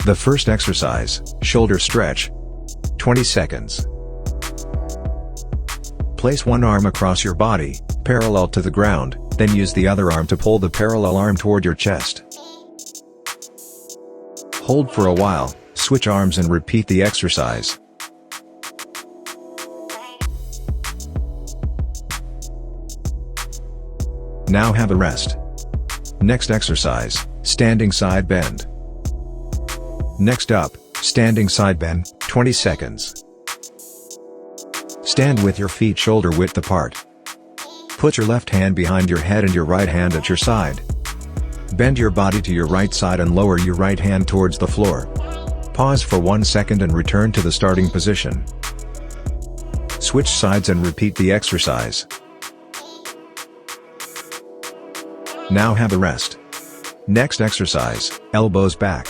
The first exercise, shoulder stretch. 20 seconds. Place one arm across your body, parallel to the ground, then use the other arm to pull the parallel arm toward your chest. Hold for a while, switch arms and repeat the exercise. Now have a rest. Next exercise, standing side bend. Next up, standing side bend, 20 seconds. Stand with your feet shoulder width apart. Put your left hand behind your head and your right hand at your side. Bend your body to your right side and lower your right hand towards the floor. Pause for 1 second and return to the starting position. Switch sides and repeat the exercise. Now have a rest. Next exercise, elbows back.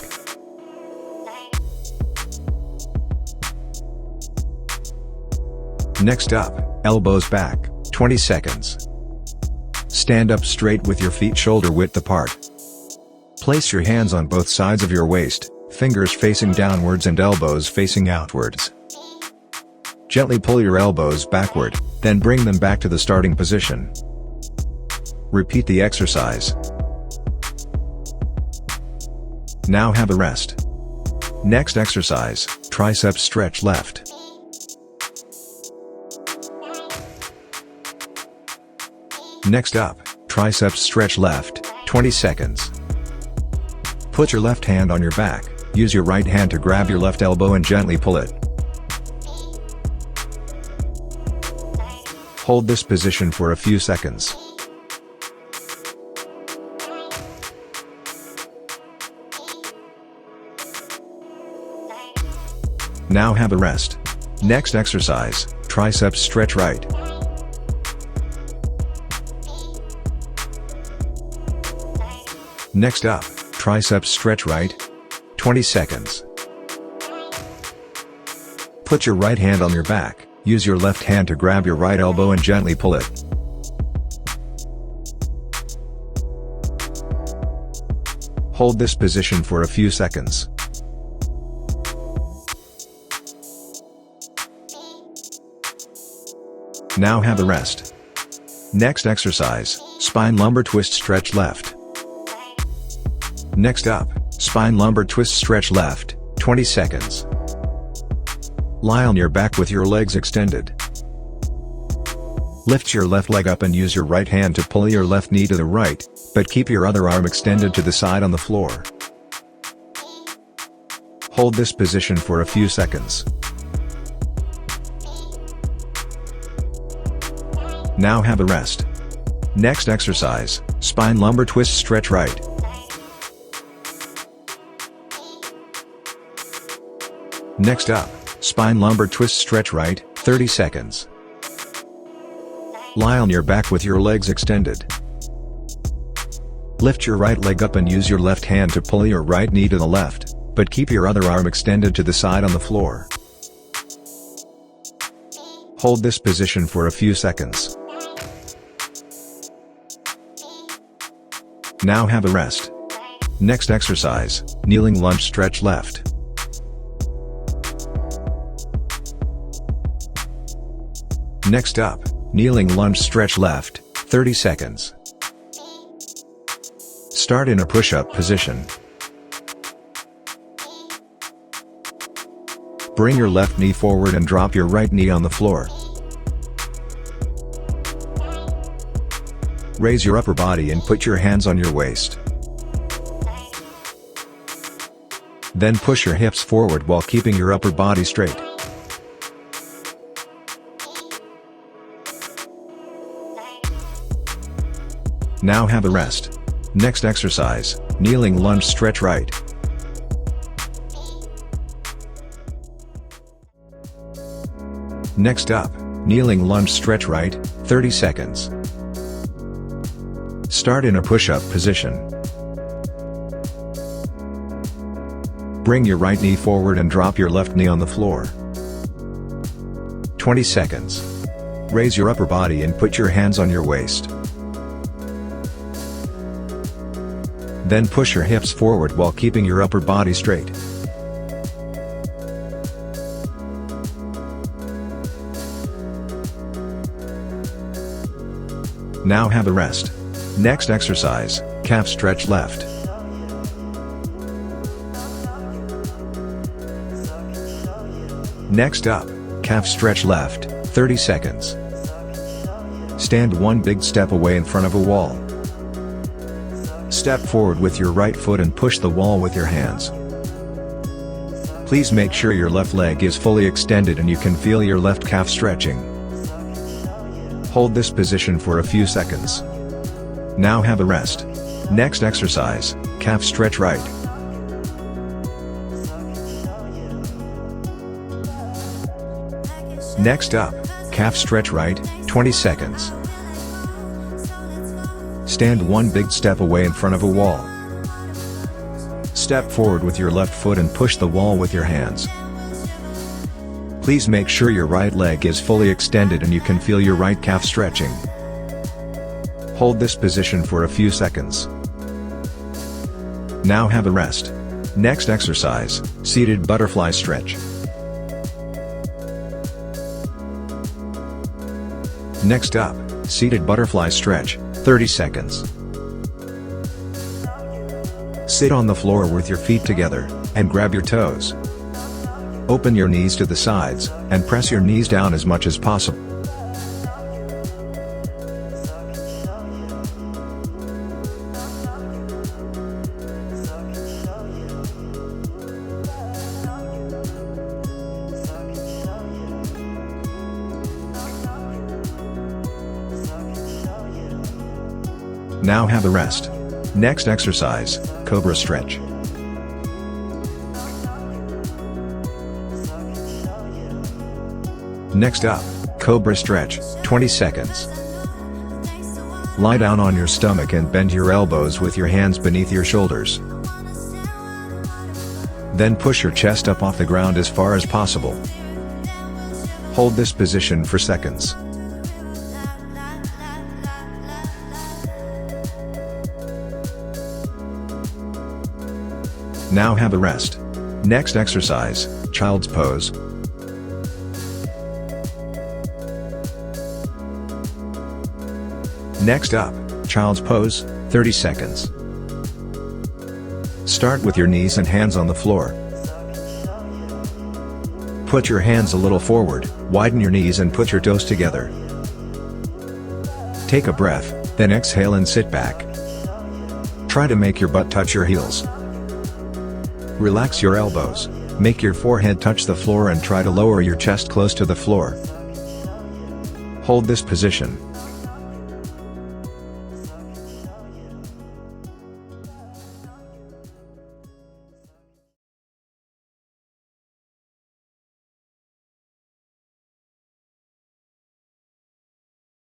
Next up, elbows back, 20 seconds. Stand up straight with your feet shoulder width apart. Place your hands on both sides of your waist, fingers facing downwards and elbows facing outwards. Gently pull your elbows backward, then bring them back to the starting position. Repeat the exercise. Now have a rest. Next exercise, triceps stretch left. Next up, triceps stretch left, 20 seconds. Put your left hand on your back, use your right hand to grab your left elbow and gently pull it. Hold this position for a few seconds. Now have a rest. Next exercise, triceps stretch right. Next up, triceps stretch right, 20 seconds. Put your right hand on your back, use your left hand to grab your right elbow and gently pull it. Hold this position for a few seconds. Now have a rest. Next exercise, spine lumbar twist stretch left. Next up, spine lumbar twist stretch left, 20 seconds. Lie on your back with your legs extended. Lift your left leg up and use your right hand to pull your left knee to the right, but keep your other arm extended to the side on the floor. Hold this position for a few seconds. Now have a rest. Next exercise, spine lumbar twist stretch right. Next up, spine lumbar twist stretch right, 30 seconds. Lie on your back with your legs extended. Lift your right leg up and use your left hand to pull your right knee to the left, but keep your other arm extended to the side on the floor. Hold this position for a few seconds. Now have a rest. Next exercise, kneeling lunge stretch left. Next up, kneeling lunge stretch left, 30 seconds. Start in a push-up position. Bring your left knee forward and drop your right knee on the floor. Raise your upper body and put your hands on your waist. Then push your hips forward while keeping your upper body straight. Now have a rest. Next exercise, kneeling lunge stretch right. Next up, kneeling lunge stretch right, 30 seconds. Start in a push-up position. Bring your right knee forward and drop your left knee on the floor. 20 seconds. Raise your upper body and put your hands on your waist. Then push your hips forward while keeping your upper body straight. Now have a rest. Next exercise, calf stretch left. Next up, calf stretch left, 30 seconds. Stand one big step away in front of a wall. Step forward with your right foot and push the wall with your hands. Please make sure your left leg is fully extended and you can feel your left calf stretching. Hold this position for a few seconds. Now have a rest. Next exercise, calf stretch right. Next up, calf stretch right, 20 seconds. Stand one big step away in front of a wall. Step forward with your left foot and push the wall with your hands. Please make sure your right leg is fully extended and you can feel your right calf stretching. Hold this position for a few seconds. Now have a rest. Next exercise, seated butterfly stretch. Next up, seated butterfly stretch, 30 seconds. Sit on the floor with your feet together, and grab your toes. Open your knees to the sides, and press your knees down as much as possible. Now have a rest. Next exercise, COBRA stretch. Next up, COBRA stretch, 20 seconds. Lie down on your stomach and bend your elbows with your hands beneath your shoulders. Then push your chest up off the ground as far as possible. Hold this position for seconds. Now have a rest. Next exercise, child's pose. Next up, child's pose, 30 seconds. Start with your knees and hands on the floor. Put your hands a little forward, widen your knees and put your toes together. Take a breath, then exhale and sit back. Try to make your butt touch your heels. Relax your elbows, make your forehead touch the floor and try to lower your chest close to the floor. Hold this position.